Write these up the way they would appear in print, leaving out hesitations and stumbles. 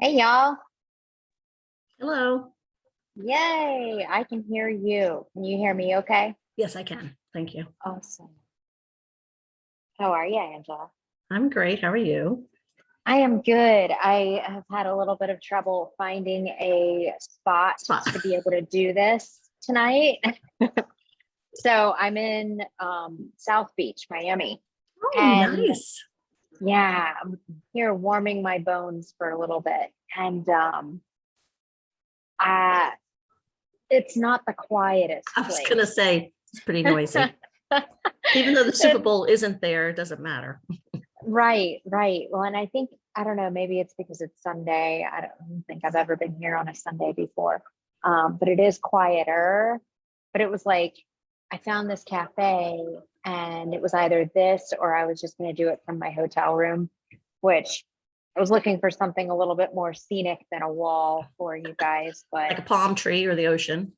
Hey y'all. Hello. Yay. I can hear you. Can you hear me okay? Yes, I can. Thank you. Awesome. How are you, Angela? I'm great. How are you? I am good. I have had a little bit of trouble finding a spot Spot. to be able to do this tonight. So I'm in South Beach, Miami. Oh, And nice. yeah, I'm here warming my bones for a little bit. And uh it's not the quietest I was place. gonna say it's pretty noisy. Even though the Super Bowl isn't there, it doesn't matter. Right, right. Well, and I think, I don't know, maybe it's because it's Sunday. I don't think I've ever been here on a Sunday before. But it is quieter. But it was like, I found this cafe and it was either this or I was just going to do it from my hotel room, which I was looking for something a little bit more scenic than a wall for you guys. Like a But palm tree or the ocean.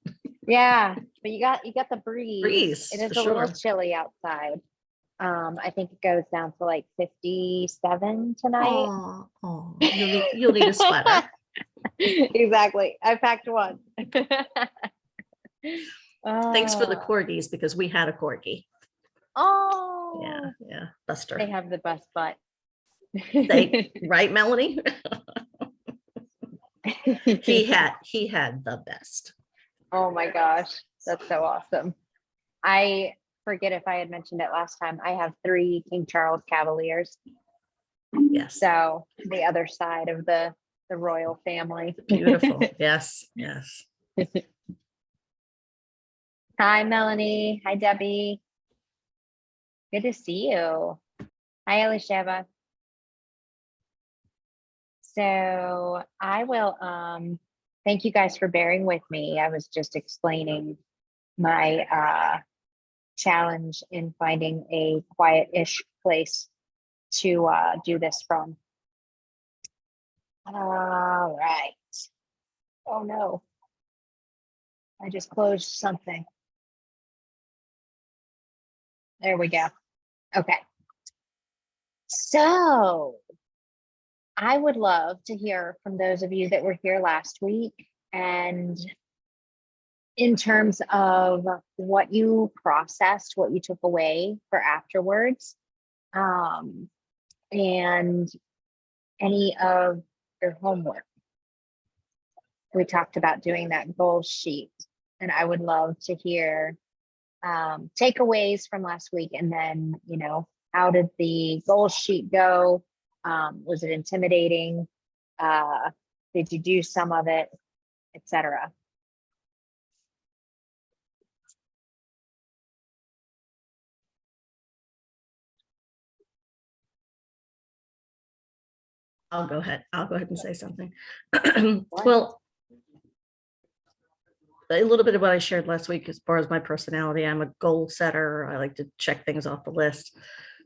yeah, but you got the breeze. Breeze, It for is a little sure. chilly outside. I think it goes down to like 57 tonight. Oh, you'll need a sweater. Exactly. I packed one. Thanks for the Oh, corgis because we had a corgi. Yeah, oh, yeah. they Buster. have the best butt. Right, Melanie? He had the best. Oh my gosh, that's so awesome. I forget if I had mentioned it last time. I have three King Charles Cavaliers. Yes. So the other side of the royal family. Beautiful. Yes, yes. Hi, Melanie. Hi, Debbie. Good to see you. Hi, Elisheva. So I will thank you guys for bearing with me. I was just explaining my challenge in finding a quiet-ish place to do this from. All right. Oh no. I just closed something. There we go. Okay. So I would love to hear from those of you that were here last week and in terms of what you processed, what you took away for afterwards, and any of your homework. We talked about doing that goal sheet, and I would love to hear takeaways from last week. And then, how did the goal sheet go? Was it intimidating? Did you do some of it, etc.? I'll go ahead and say something. Well, a little bit of what I shared last week as far as my personality. I'm a goal setter. I like to check things off the list.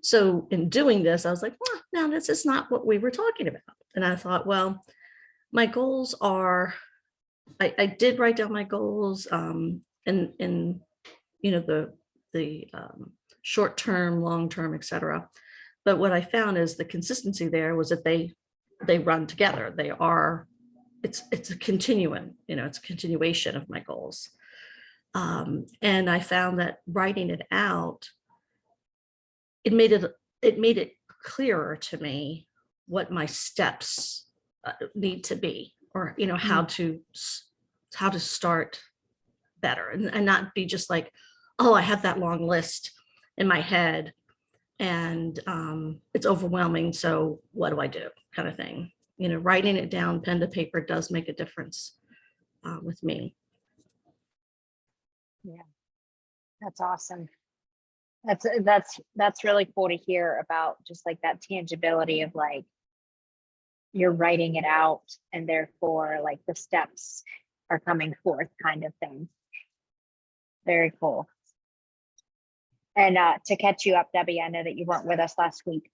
So in doing this, I was like, well, now this is not what we were talking about. And I thought, well, my goals are, I did write down my goals and the short term, long term, etc. But what I found is the consistency there was that they run together. It's a continuum, it's a continuation of my goals. And I found that writing it out, it made it clearer to me what my steps need to be, or how to start better, and not be just like, oh, I have that long list in my head and it's overwhelming, so what do I do, kind of thing. Writing it down pen to paper does make a difference with me. Yeah, that's awesome. That's really cool to hear about, just like that tangibility of like you're writing it out and therefore like the steps are coming forth, kind of thing. Very cool. And to catch you up, Debbie, I know that you weren't with us last week.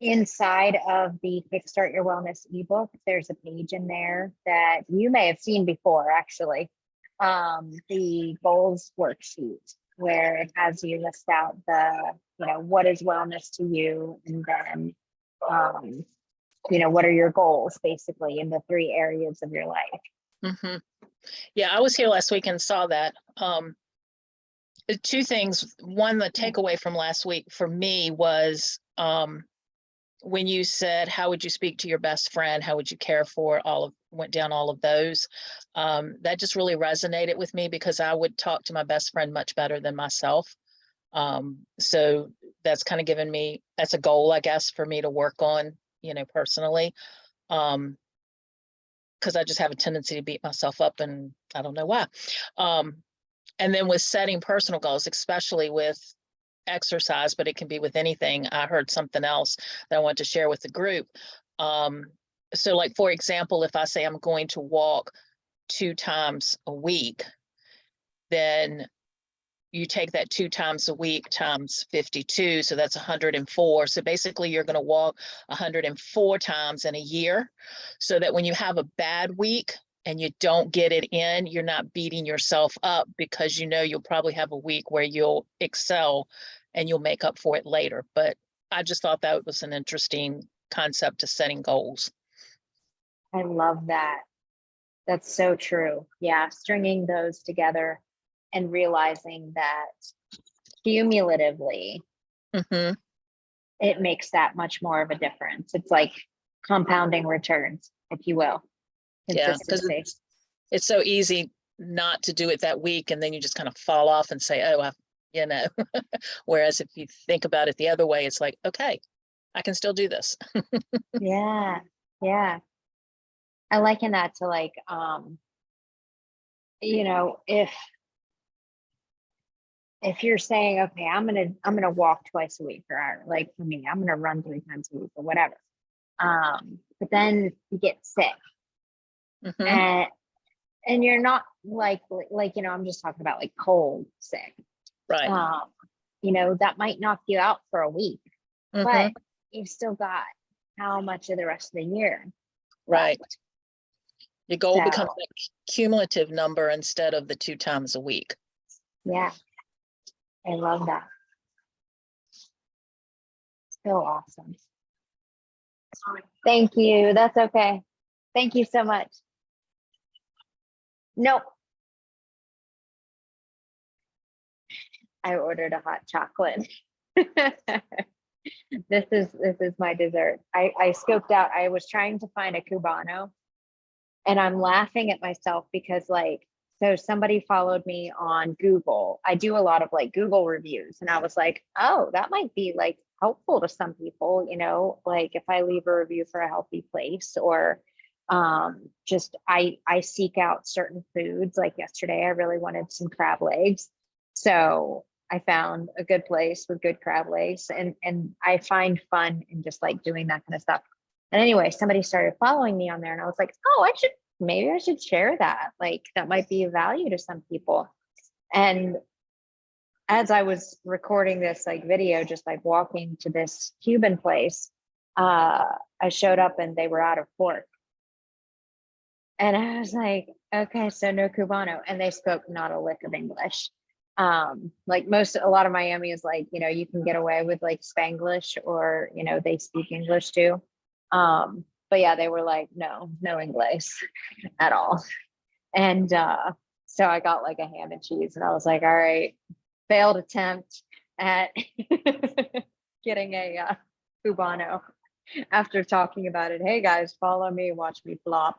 Inside of the Kickstart Your Wellness ebook, there's a page in there that you may have seen before, actually. The goals worksheet, where it has you list out the, what is wellness to you, and then what are your goals basically in the 3 areas of your life. Mm-hmm. Yeah, I was here last week and saw that. 2 things. One, the takeaway from last week for me was when you said, how would you speak to your best friend? How would you care for went down all of those. That just really resonated with me because I would talk to my best friend much better than myself. So that's kind of given me, that's a goal, I guess, for me to work on, personally. Because I just have a tendency to beat myself up and I don't know why. And then with setting personal goals, especially with exercise, but it can be with anything. I heard something else that I want to share with the group. So like, for example, if I say I'm going to walk 2 times a week, then you take that 2 times a week times 52. So that's 104. So basically you're going to walk 104 times in a year, so that when you have a bad week and you don't get it in, you're not beating yourself up, because you'll probably have a week where you'll excel and you'll make up for it later. But I just thought that was an interesting concept to setting goals. I love that. That's so true. Yeah, stringing those together and realizing that cumulatively, Mm-hmm. it makes that much more of a difference. It's like compounding returns, if you will. Yeah, because it's so easy not to do it that week, and then you just kind of fall off and say, oh, whereas if you think about it the other way, it's like, okay, I can still do this. Yeah. I liken that to like, if you're saying, okay, I'm gonna walk twice a week, or like for me, I'm gonna run 3 times a week or whatever. But then you get sick, Mm-hmm. and you're not like I'm just talking about like cold sick. Right. That might knock you out for a week, Mm-hmm. but you've still got how much of the rest of the year. Right. left. Your goal So, becomes a cumulative number instead of the 2 times a week. yeah, I love that. So awesome. Thank you. That's okay. Thank you so much. Nope. I ordered a hot chocolate. This is my dessert. I scoped out, I was trying to find a Cubano, and I'm laughing at myself because so somebody followed me on Google. I do a lot of like Google reviews, and I was like, oh, that might be like helpful to some people, like if I leave a review for a healthy place, or just I seek out certain foods. Like yesterday, I really wanted some crab legs. So I found a good place with good crab legs, and I find fun in just like doing that kind of stuff. And anyway, somebody started following me on there, and I was like, oh, maybe I should share that. Like that might be of value to some people. And as I was recording this like video, just like walking to this Cuban place, I showed up and they were out of pork. And I was like, okay, so no Cubano. And they spoke not a lick of English. Like a lot of Miami is like, you can get away with like Spanglish, or, they speak English too. But yeah, they were like, no English at all. And so I got like a ham and cheese, and I was like, all right, failed attempt at getting a Cubano after talking about it. Hey guys, follow me, watch me flop.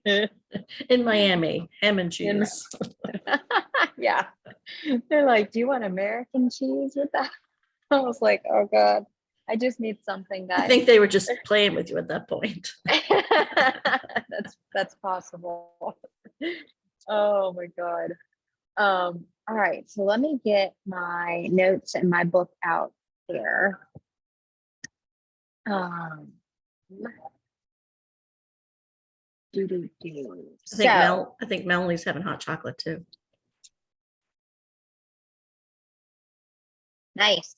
In Miami, ham and cheese. Yeah. They're like, do you want American cheese with that? I was like, oh God, I just need something that I think they were just playing with you at that point. that's possible. Oh my God. All right, so let me get my notes and my book out here. I think Melanie's having hot chocolate too. Nice.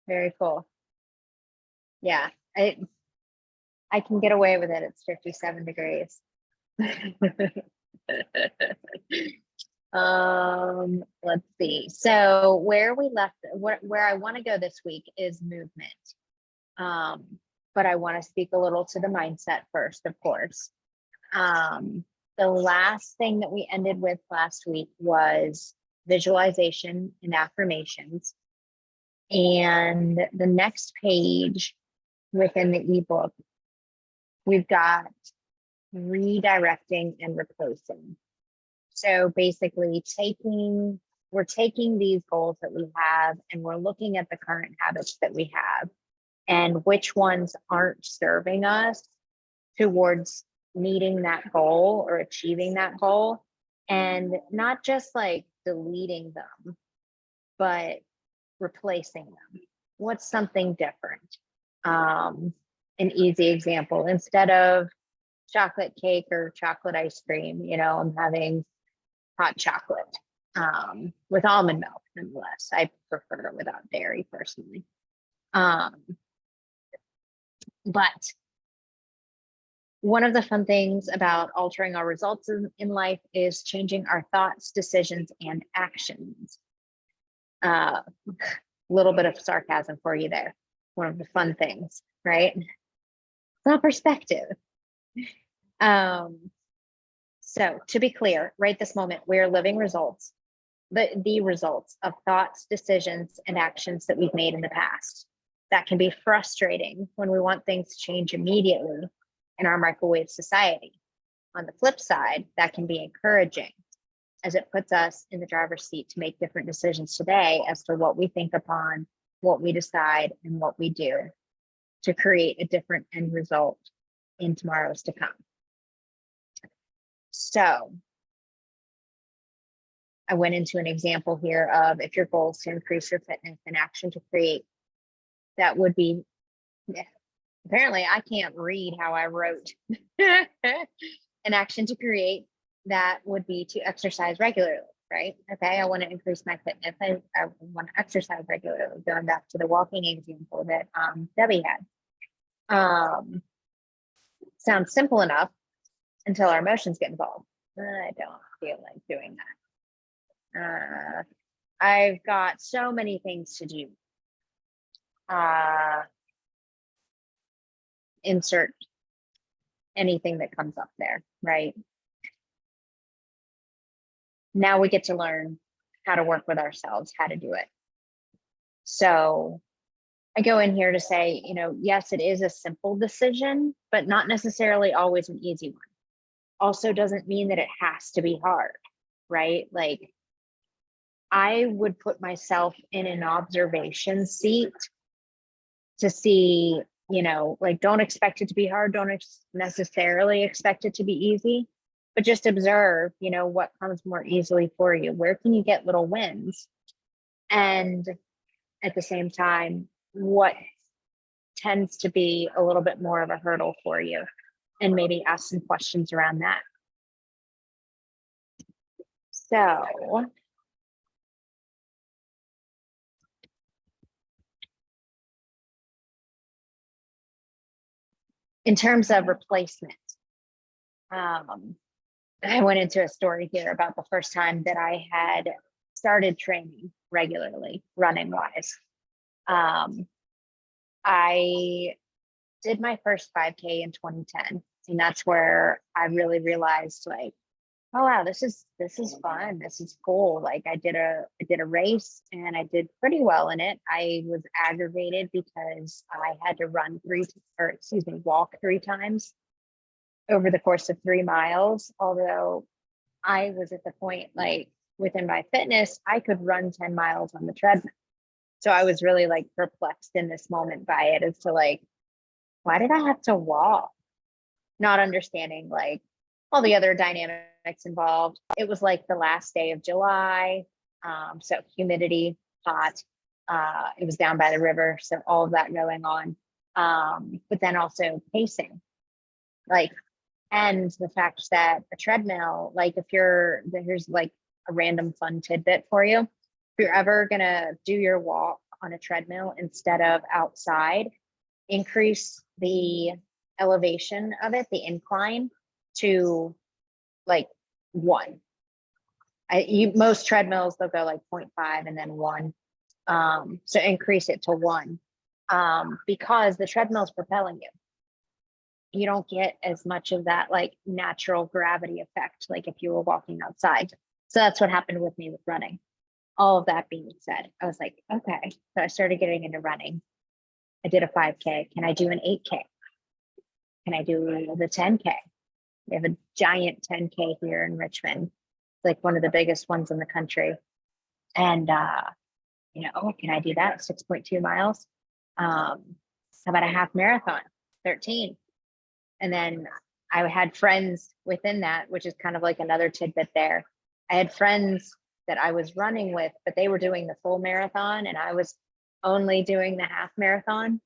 Very cool. Yeah, I can get away with it. It's 57 degrees. Let's see. So where we left, where I want to go this week is movement. but I want to speak a little to the mindset first, of course. The last thing that we ended with last week was visualization and affirmations. And the next page within the ebook, we've got redirecting and replacing. So basically we're taking these goals that we have and we're looking at the current habits that we have and which ones aren't serving us towards meeting that goal or achieving that goal, and not just like deleting them, but replacing them. What's something different? An easy example, instead of chocolate cake or chocolate ice cream, I'm having hot chocolate with almond milk, nonetheless. I prefer it without dairy personally. But one of the fun things about altering our results in life is changing our thoughts, decisions, and actions. Little bit of sarcasm for you there. One of the fun things, right? It's all perspective. So to be clear, right this moment, we are living results, the results of thoughts, decisions, and actions that we've made in the past. That can be frustrating when we want things to change immediately in our microwave society. On the flip side, that can be encouraging, as it puts us in the driver's seat to make different decisions today as to what we think upon, what we decide, and what we do to create a different end result in tomorrows to come. So I went into an example here of if your goal is to increase your fitness and action to create, that would be, apparently I can't read how I wrote an action to create, that would be to exercise regularly, right? Okay, I want to increase my fitness. I want to exercise regularly, going back to the walking example that Debbie had. Sounds simple enough until our emotions get involved. I don't feel like doing that. I've got so many things to do. Insert anything that comes up there, right? Now we get to learn how to work with ourselves, how to do it. So I go in here to say, yes, it is a simple decision, but not necessarily always an easy one. Also doesn't mean that it has to be hard, right? Like, I would put myself in an observation seat to see, like, don't expect it to be hard, don't necessarily expect it to be easy, but just observe, what comes more easily for you. Where can you get little wins? And at the same time, what tends to be a little bit more of a hurdle for you? And maybe ask some questions around that. So in terms of replacement, I went into a story here about the first time that I had started training regularly, running wise. I did my first 5K in 2010. And that's where I really realized, like, oh wow, this is fun. This is cool. Like, I did a race and I did pretty well in it. I was aggravated because I had to walk 3 times over the course of 3 miles. Although I was at the point, like, within my fitness, I could run 10 miles on the treadmill. So I was really, like, perplexed in this moment by it as to, like, why did I have to walk? Not understanding, like, all the other dynamics involved. It was like the last day of July. So humidity, hot. It was down by the river. So all of that going on. But then also pacing, like, and the fact that a treadmill, like, here's like a random fun tidbit for you. If you're ever going to do your walk on a treadmill instead of outside, increase the elevation of it, the incline, to like 1. Most treadmills, they'll go like 0.5 and then 1. So increase it to 1. because the treadmill's propelling you. You don't get as much of that like natural gravity effect, like if you were walking outside. So that's what happened with me with running. All of that being said, I was like, okay. So I started getting into running. I did a 5K. Can I do an 8K? Can I do the 10K? We have a giant 10K here in Richmond. It's like one of the biggest ones in the country. And, can I do that? 6.2 miles. How about a half marathon? 13. And then I had friends within that, which is kind of like another tidbit there. I had friends that I was running with, but they were doing the full marathon and I was only doing the half marathon.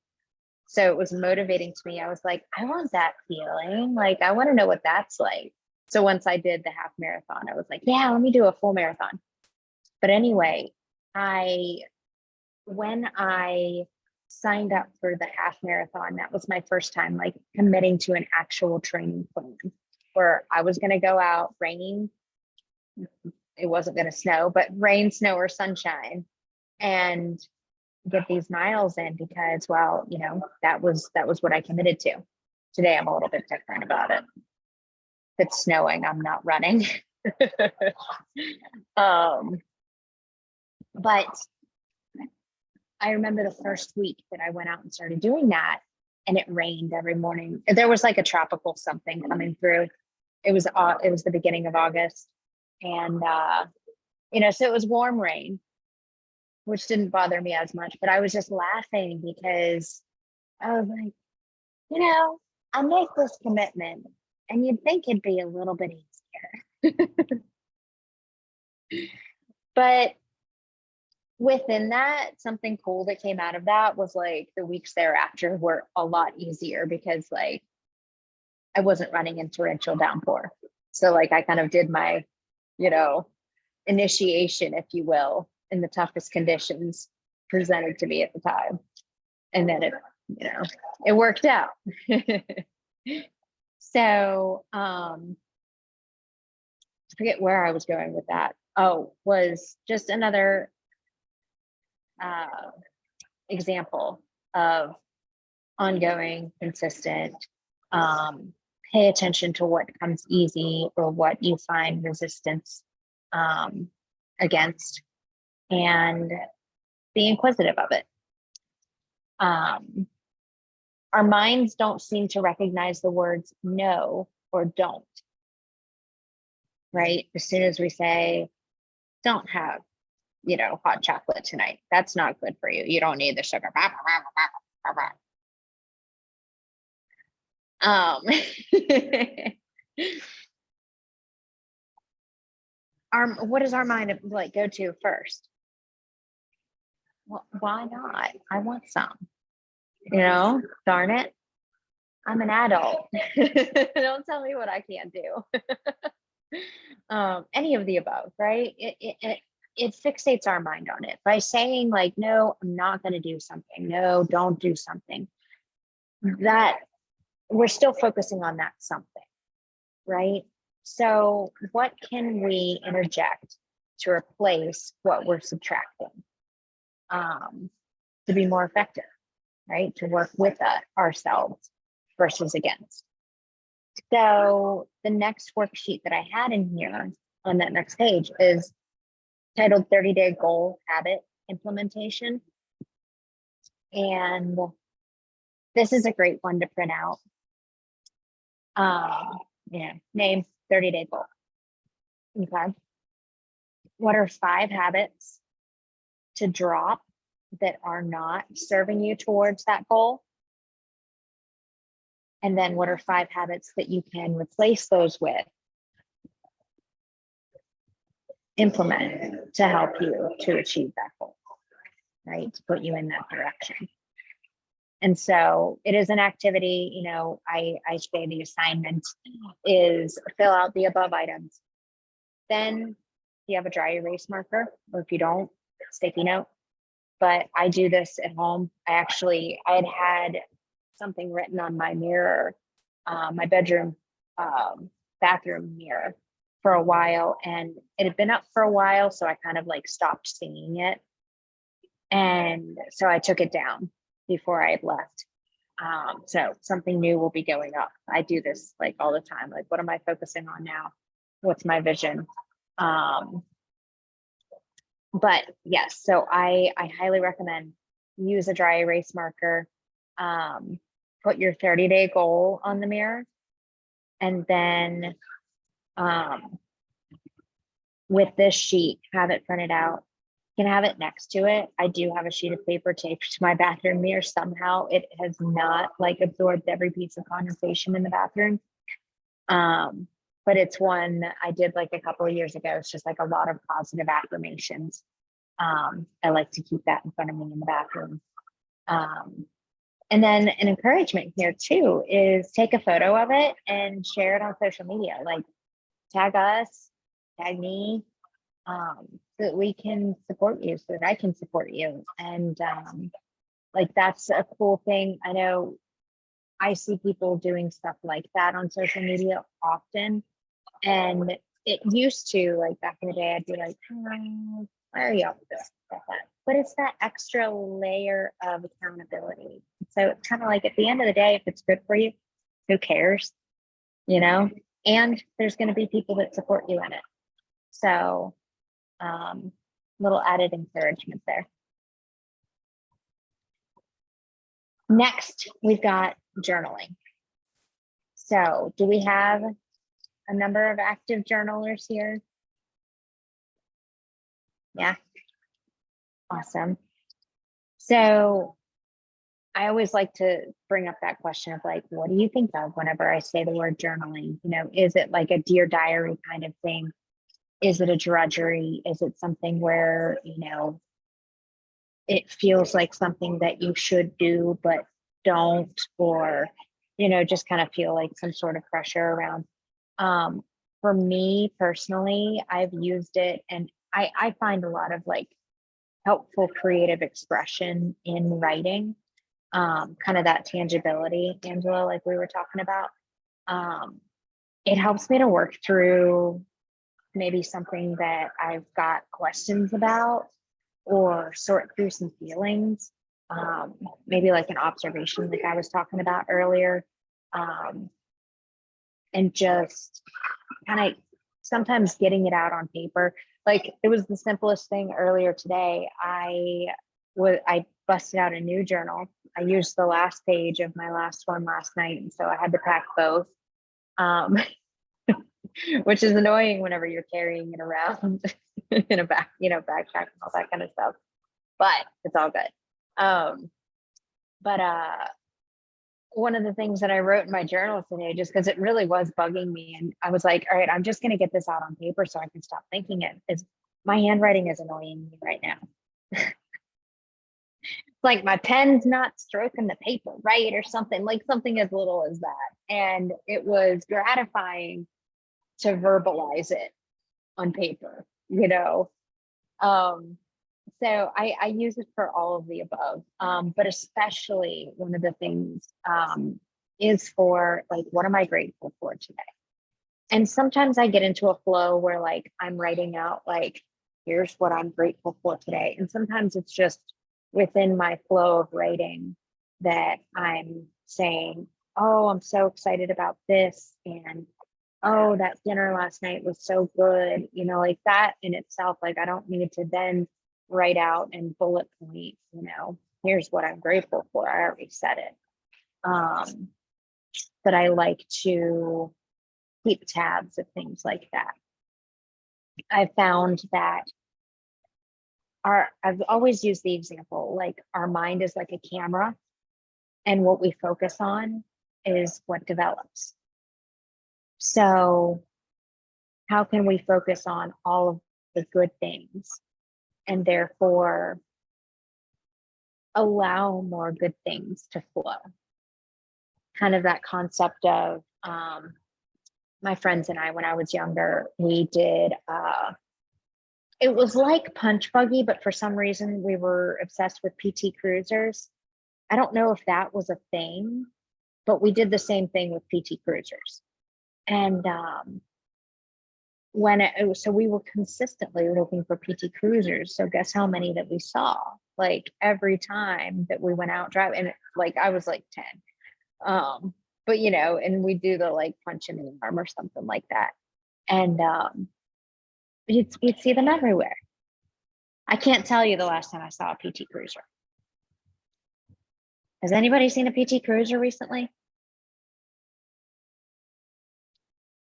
So it was motivating to me. I was like, I want that feeling. Like, I want to know what that's like. So once I did the half marathon, I was like, yeah, let me do a full marathon. But anyway, when I signed up for the half marathon, that was my first time like committing to an actual training plan where I was going to go out, rain. It wasn't going to snow, but rain, snow, or sunshine, and get these miles in because, well, that was what I committed to. Today, I'm a little bit different about it. If it's snowing, I'm not running. But I remember the first week that I went out and started doing that, and it rained every morning. There was like a tropical something coming through. It was the beginning of August, and so it was warm rain, which didn't bother me as much. But I was just laughing because I was like, I make this commitment, and you'd think it'd be a little bit easier, but within that, something cool that came out of that was like the weeks thereafter were a lot easier because like I wasn't running in torrential downpour. So like I kind of did my, initiation, if you will, in the toughest conditions presented to me at the time. And then it worked out. So I forget where I was going with that. Oh, was just another example of ongoing, consistent, pay attention to what comes easy or what you find resistance against, and be inquisitive of it. Our minds don't seem to recognize the words no or don't, right? As soon as we say, don't have hot chocolate tonight. That's not good for you. You don't need the sugar. What does our mind like go to first? Well, why not? I want some. Darn it. I'm an adult. Don't tell me what I can't do. Any of the above, right? It fixates our mind on it by saying like, no, I'm not going to do something. No, don't do something. That we're still focusing on that something, right? So what can we interject to replace what we're subtracting to be more effective, right? To work with ourselves versus against. So the next worksheet that I had in here on that next page is titled 30-Day Goal Habit Implementation. And this is a great one to print out. Name 30-day goal. Okay. What are 5 habits to drop that are not serving you towards that goal? And then what are 5 habits that you can replace those with, implement to help you to achieve that goal, right? To put you in that direction. And so it is an activity, I say the assignment is fill out the above items. Then you have a dry erase marker, or if you don't, sticky note. But I do this at home. I had something written on my mirror, my bedroom, bathroom mirror for a while, and it had been up for a while. So I kind of like stopped seeing it. And so I took it down. before I had left. So something new will be going up. I do this like all the time. Like, what am I focusing on now? What's my vision? But yes, so I highly recommend use a dry erase marker. Put your 30-day goal on the mirror, and then with this sheet, have it printed out. You can have it next to it. I do have a sheet of paper taped to my bathroom mirror. Somehow it has not like absorbed every piece of condensation in the bathroom. But it's one I did like a couple of years ago. It's just like a lot of positive affirmations. I like to keep that in front of me in the bathroom. And then an encouragement here too is take a photo of it and share it on social media. Like tag us, tag me, so that we can support you, so that I can support you. And like that's a cool thing. I know I see people doing stuff like that on social media often. And it used to, like back in the day, I'd be like, why are you up this? But it's that extra layer of accountability. So it's kind of like at the end of the day, if it's good for you, who cares? You know, and there's going to be people that support you in it. So little added encouragement there. Next, we've got journaling. So do we have a number of active journalers here? Yeah. Awesome. So I always like to bring up that question of like, what do you think of whenever I say the word journaling? You know, is it like a Dear Diary kind of thing? Is it a drudgery? Is it something where, you know, it feels like something that you should do, but don't, or, you know, just kind of feel like some sort of pressure around? For me personally, I've used it, and I find a lot of like helpful creative expression in writing, kind of that tangibility, Angela, like we were talking about. It helps me to work through maybe something that I've got questions about, or sort through some feelings, maybe like an observation like I was talking about earlier, and just kind of sometimes getting it out on paper. Like it was the simplest thing earlier today. I busted out a new journal. I used the last page of my last one last night, and so I had to pack both, which is annoying whenever you're carrying it around in a backpack and all that kind of stuff. But it's all good. But one of the things that I wrote in my journal today, just because it really was bugging me, and I was like, all right, I'm just going to get this out on paper so I can stop thinking it, is my handwriting is annoying me right now. Like my pen's not stroking the paper right, or something, like something as little as that. And it was gratifying to verbalize it on paper, you know. So I use it for all of the above, but especially one of the things is for like, what am I grateful for today? And sometimes I get into a flow where like I'm writing out like, here's what I'm grateful for today. And sometimes it's just within my flow of writing that I'm saying, oh, I'm so excited about this, and oh, that dinner last night was so good, you know, like that in itself. Like I don't need to then write out and bullet point, you know, here's what I'm grateful for. I already said it. But I like to keep tabs of things like that. I found that I've always used the example, like our mind is like a camera, and what we focus on is what develops. So how can we focus on all of the good things, and therefore allow more good things to flow? Kind of that concept of my friends and I, when I was younger, we did, it was like punch buggy, but for some reason we were obsessed with PT Cruisers. I don't know if that was a thing, but we did the same thing with PT Cruisers. And so we were consistently looking for PT Cruisers. So guess how many that we saw? like every time that we went out driving, and like I was like 10. But you know, and we do the like punch in the arm or something like that. And you'd see them everywhere. I can't tell you the last time I saw a PT Cruiser. Has anybody seen a PT Cruiser recently?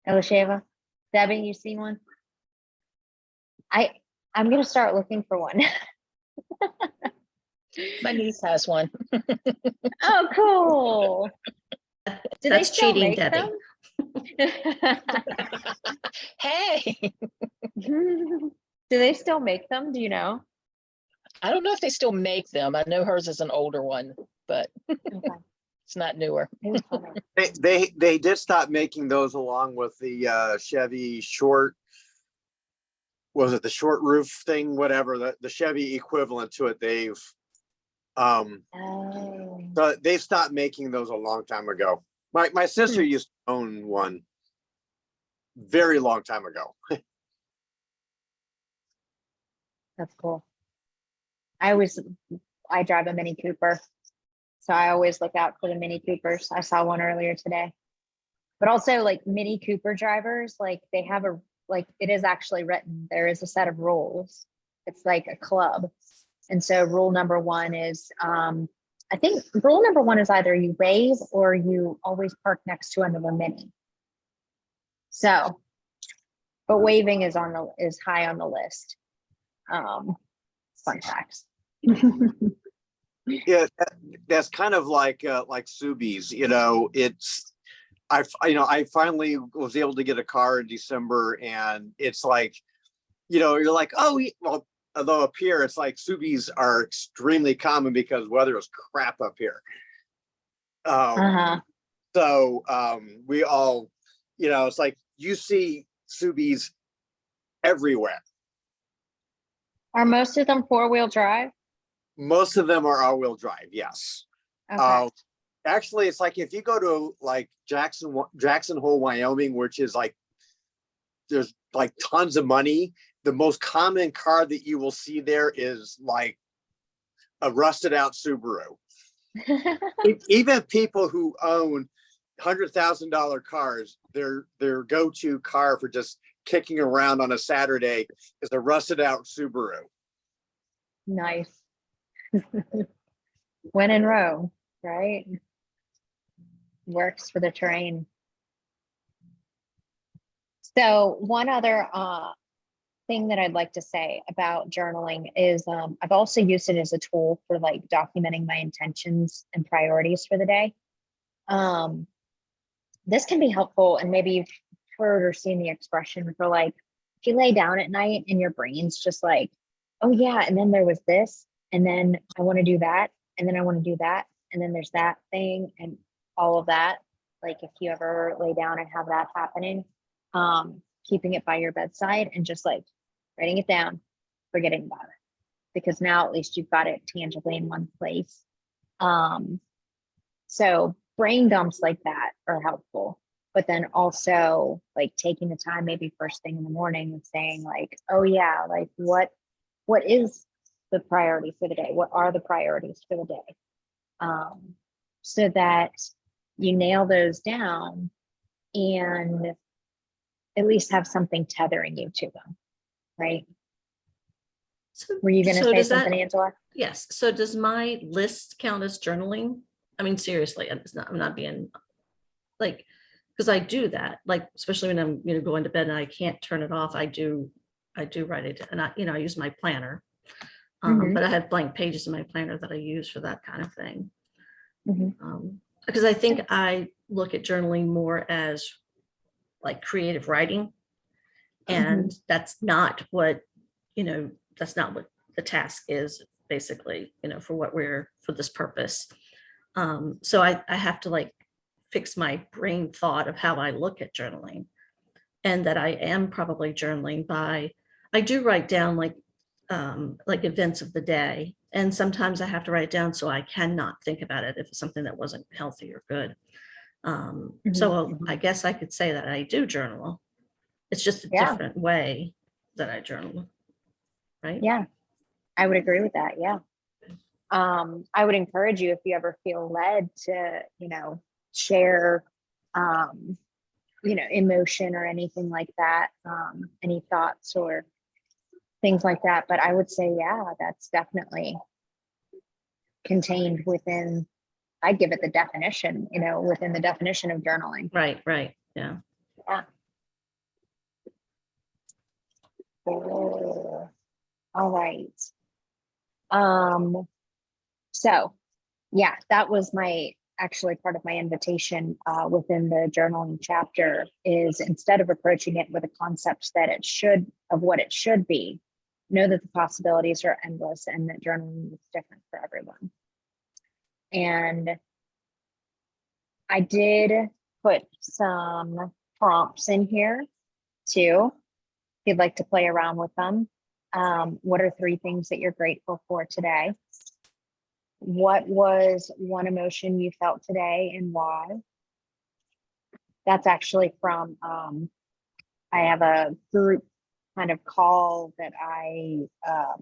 Elisheva? Debbie, you seen one? I'm gonna start looking for one. My niece has one. Oh, cool. Do they That's still cheating, make Debbie. them? Hey, Do they still make them? Do you know? I don't know if they still make them. I know hers is an older one, but Okay. it's not newer. Maybe funny. They did stop making those along with the Chevy short. Was it the short roof thing? Whatever the Chevy equivalent to it. Oh, They've stopped making those a long time ago. My sister used to own one very long time ago. that's cool. I drive a Mini Cooper, so I always look out for the Mini Coopers. I saw one earlier today. But also like Mini Cooper drivers, like they have it is actually written, there is a set of rules. It's like a club. And so rule number one is, I think rule number one is either you wave or you always park next to another Mini. So, but waving is high on the list. Fun facts. Yeah, that's kind of like Subies. You know, I finally was able to get a car in December, and it's like, you know, you're like, oh, well, although up here it's like Subies are extremely common because weather is crap up here. So we all, you know, it's like you see Subies everywhere. Are most of them 4-wheel drive? Most of them are all-wheel drive, yes. Okay. Actually, it's like if you go to like Jackson Hole, Wyoming, which is like there's like tons of money. The most common car that you will see there is like a rusted out Subaru. Even people who own $100,000 cars, their go-to car for just kicking around on a Saturday is a rusted out Subaru. Nice. When in Rome, right? Works for the terrain. So one other thing that I'd like to say about journaling is I've also used it as a tool for like documenting my intentions and priorities for the day. This can be helpful, and maybe you've heard or seen the expression for like, if you lay down at night and your brain's just like, oh yeah, and then there was this, and then I want to do that, and then I want to do that, and then there's that thing, and all of that. Like if you ever lay down and have that happening, keeping it by your bedside and just like writing it down, forgetting about it, because now at least you've got it tangibly in one place. So brain dumps like that are helpful, but then also like taking the time maybe first thing in the morning and saying like, oh yeah, like what is the priority for the day? What are the priorities for the day? So that you nail those down and at least have something tethering you to them, right? So, Were you going to so say does something, that, Angela? yes. So does my list count as journaling? I mean, seriously, I'm not being like, because I do that, like, especially when I'm, going to bed and I can't turn it off. I do write it, and I use my planner, but I have blank pages in my planner that I use for that kind of thing. Because I think I look at journaling more as like creative writing, and that's not what the task is, basically, for this purpose. So I have to like fix my brain thought of how I look at journaling, and that I am probably journaling I do write down like events of the day, and sometimes I have to write it down so I cannot think about it if it's something that wasn't healthy or good. So I guess I could say that I do journal. It's just a different way that I journal, right? Yeah, I would agree with that. Yeah. I would encourage you, if you ever feel led to, share, emotion or anything like that, any thoughts or things like that. But I would say, yeah, that's definitely contained within, I give it the definition, within the definition of journaling. Right, right. Yeah. Yeah. Oh, all right. So yeah, that was actually part of my invitation within the journaling chapter, is instead of approaching it with a concept that of what it should be, know that the possibilities are endless and that journaling is different for everyone. And I did put some prompts in here too, if you'd like to play around with them. What are 3 things that you're grateful for today? What was one emotion you felt today and why? That's actually from, I have a group kind of call that I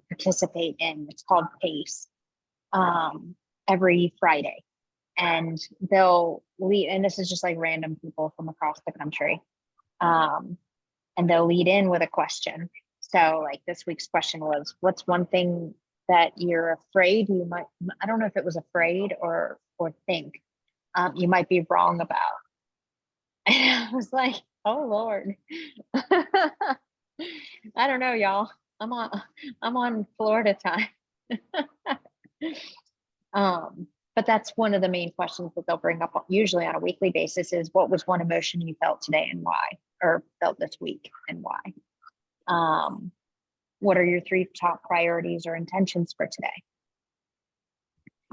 participate in. It's called PACE, every Friday. And they'll lead, and this is just like random people from across the country. And they'll lead in with a question. So like this week's question was, what's one thing that you're afraid you might, I don't know if it was afraid or think you might be wrong about. And I was like, oh Lord. I don't know, y'all. I'm on Florida time. But that's one of the main questions that they'll bring up usually on a weekly basis, is what was one emotion you felt today and why, or felt this week and why? What are your 3 top priorities or intentions for today?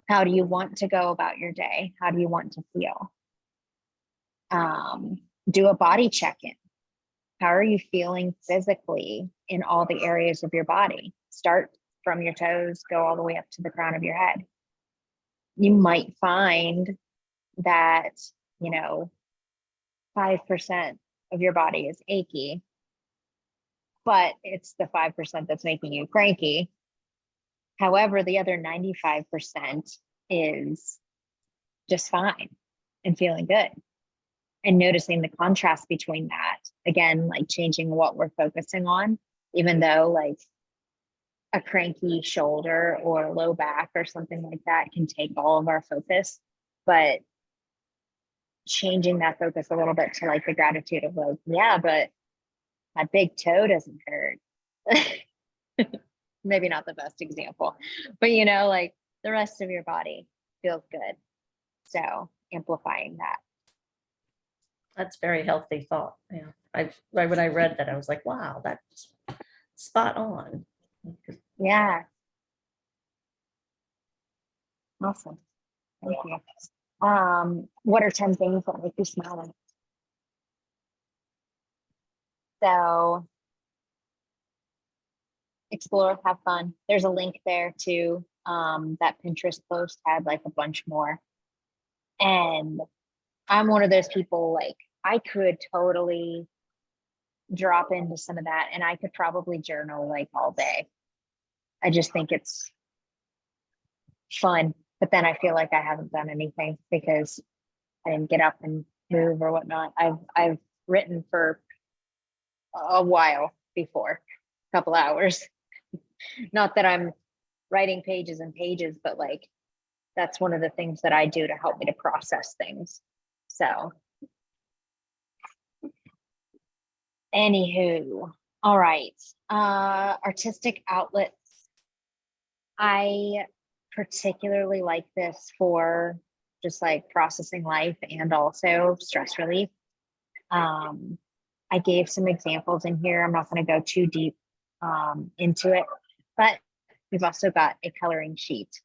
How do you want to go about your day? How do you want to feel? Do a body check-in. How are you feeling physically in all the areas of your body? Start from your toes, go all the way up to the crown of your head. You might find that, 5% of your body is achy, but it's the 5% that's making you cranky. However, the other 95% is just fine and feeling good. And noticing the contrast between that, again, like changing what we're focusing on, even though like a cranky shoulder or low back or something like that can take all of our focus, but changing that focus a little bit to like the gratitude of like, yeah, but my big toe doesn't hurt. Maybe not the best example, but like the rest of your body feels good. So amplifying that. That's very healthy thought. Yeah. When I read that, I was like, wow, that's spot on. Yeah. Awesome. Thank you. What are 10 things that make you smile? So explore, have fun. There's a link there too. That Pinterest post had like a bunch more. And I'm one of those people, like I could totally drop into some of that and I could probably journal like all day. I just think it's fun, but then I feel like I haven't done anything because I didn't get up and move or whatnot. I've written for a while before, a couple hours. Not that I'm writing pages and pages, but like that's one of the things that I do to help me to process things. So anywho, all right. Artistic outlets. I particularly like this for just like processing life and also stress relief. I gave some examples in here. I'm not going to go too deep into it, but we've also got a coloring sheet.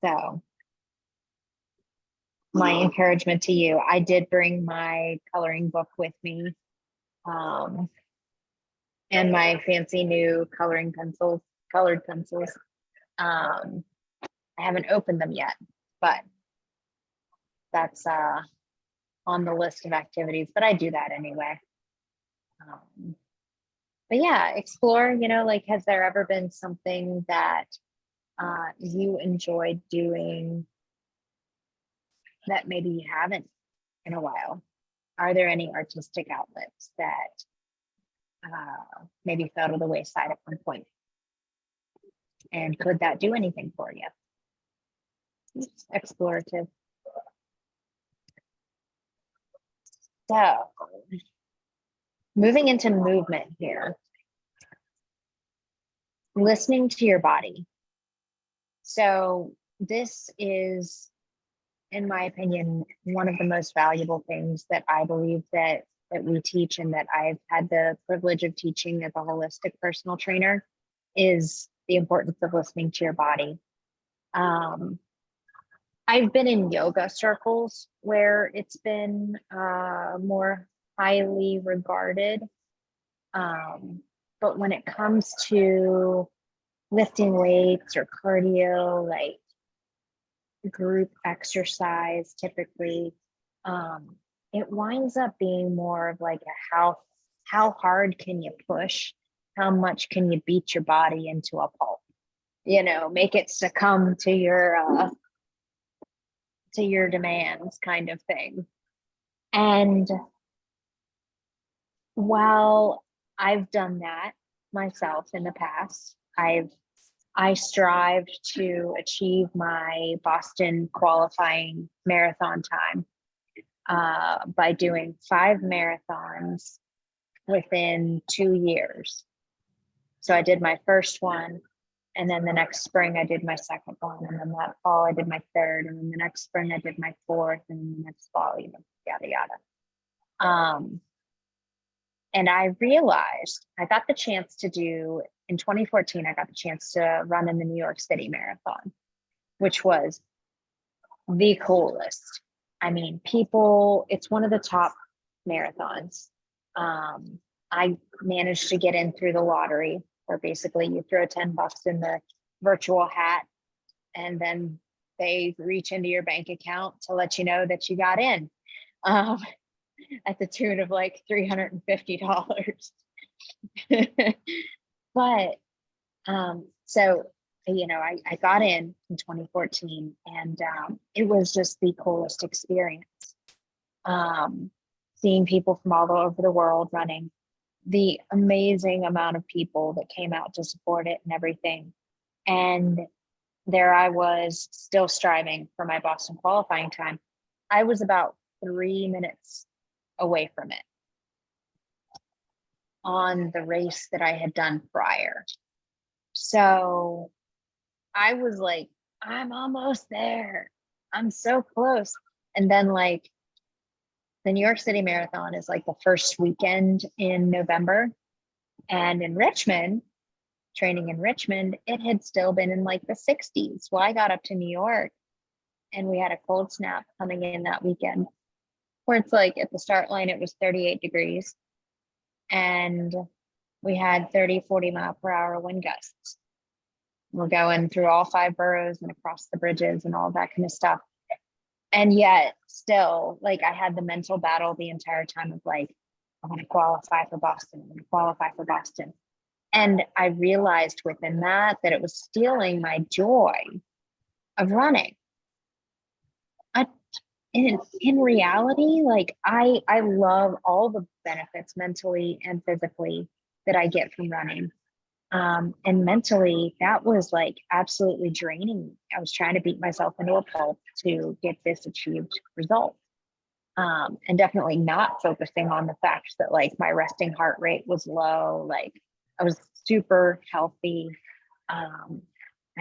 So my encouragement to you, I did bring my coloring book with me and my fancy new colored pencils. I haven't opened them yet, but that's on the list of activities, but I do that anyway. But yeah, explore, like, has there ever been something that you enjoy doing that maybe you haven't in a while? Are there any artistic outlets that maybe fell to the wayside at one point? And could that do anything for you? It's explorative. So, moving into movement here, listening to your body. So this is, in my opinion, one of the most valuable things that I believe that we teach, and that I've had the privilege of teaching as a holistic personal trainer, is the importance of listening to your body. I've been in yoga circles where it's been more highly regarded. But when it comes to lifting weights or cardio, like group exercise, typically, it winds up being more of like a how hard can you push? How much can you beat your body into a pulp? Make it succumb to your demands, kind of thing. And while I've done that myself in the past, I strived to achieve my Boston qualifying marathon time by doing 5 marathons within 2 years. So I did my first one, and then the next spring I did my second one, and then that fall I did my third, and then the next spring I did my fourth, and then the next fall, yada yada. And I realized I got the chance to do, in 2014, I got the chance to run in the New York City Marathon, which was the coolest. I mean, it's one of the top marathons. I managed to get in through the lottery, where basically you throw $10 in the virtual hat, and then they reach into your bank account to let you know that you got in, at the tune of like $350. But so I got in 2014, and it was just the coolest experience. Seeing people from all over the world running, the amazing amount of people that came out to support it and everything. And there I was, still striving for my Boston qualifying time. I was about 3 minutes away from it on the race that I had done prior. So I was like, I'm almost there. I'm so close. And then like the New York City Marathon is like the first weekend in November. And in Richmond, training in Richmond, it had still been in like the 60s. Well, I got up to New York, and we had a cold snap coming in that weekend, where it's like at the start line, it was 38 degrees. And we had 30, 40 mile per hour wind gusts. We're going through all 5 boroughs and across the bridges and all that kind of stuff. And yet still, like, I had the mental battle the entire time of like, I want to qualify for Boston. I'm going to qualify for Boston. And I realized within that it was stealing my joy of running. In reality, like I love all the benefits mentally and physically that I get from running. And mentally, that was like absolutely draining. I was trying to beat myself into a pulp to get this achieved result. And definitely not focusing on the fact that like my resting heart rate was low. Like I was super healthy. I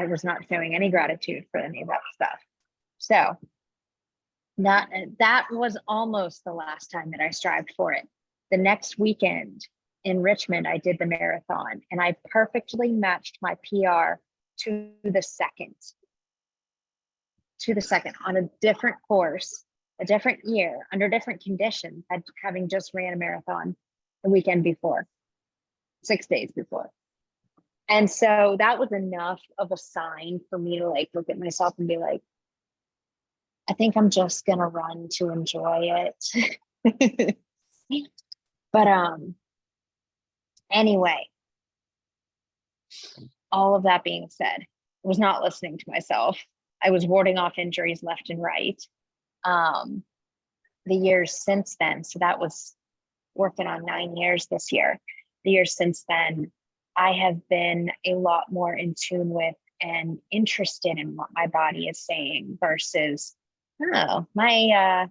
was not showing any gratitude for any of that stuff. So that was almost the last time that I strived for it. The next weekend in Richmond, I did the marathon, and I perfectly matched my PR to the second on a different course, a different year, under different conditions, having just ran a marathon the weekend before, 6 days before. And so that was enough of a sign for me to like look at myself and be like, I think I'm just gonna run to enjoy it. But anyway, all of that being said, was not listening to myself. I was warding off injuries left and right. The years since then, so that was working on 9 years this year. The years since then, I have been a lot more in tune with and interested in what my body is saying versus, oh, my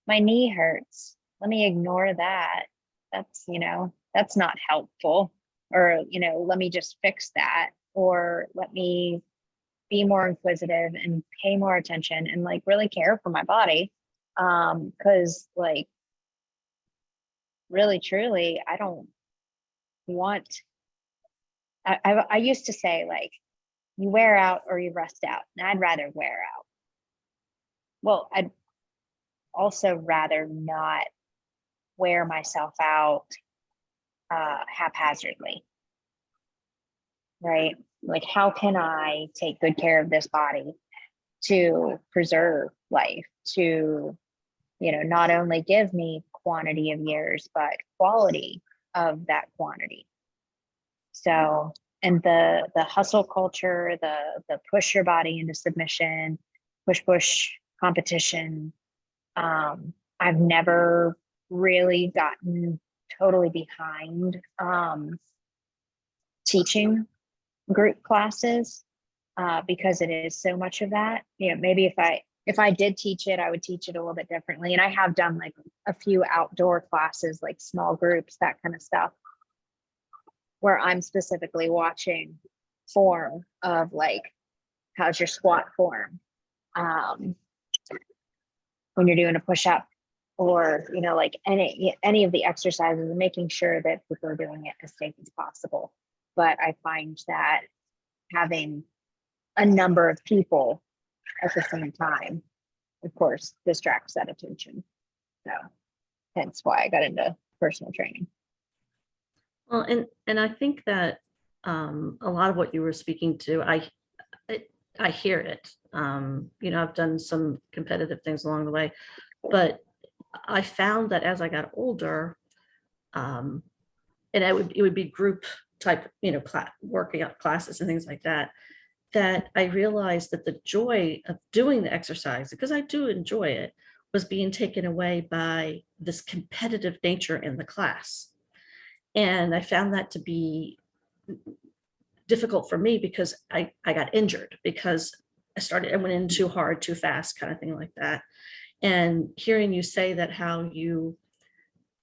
knee hurts. Let me ignore that. That's, that's not helpful. Or, let me just fix that. Or let me be more inquisitive and pay more attention and like really care for my body. Cause like really, truly, I don't want, I used to say like, you wear out or you rest out. And I'd rather wear out. Well, I'd also rather not wear myself out haphazardly, right? Like, how can I take good care of this body to preserve life, to, not only give me quantity of years, but quality of that quantity. So, and the hustle culture, the push your body into submission, push competition. I've never really gotten totally behind teaching group classes because it is so much of that. Maybe if I did teach it, I would teach it a little bit differently. And I have done like a few outdoor classes, like small groups, that kind of stuff, where I'm specifically watching form of like, how's your squat form? When you're doing a push-up, or, like any of the exercises, and making sure that people are doing it as safe as possible. But I find that having a number of people at the same time, of course, distracts that attention. So hence why I got into personal training. Well, and I think that a lot of what you were speaking to, I hear it. I've done some competitive things along the way, but I found that as I got older, and it would be group type, working out classes and things like that, that I realized that the joy of doing the exercise, because I do enjoy it, was being taken away by this competitive nature in the class. And I found that to be difficult for me because I got injured because I went in too hard, too fast, kind of thing like that. And hearing you say that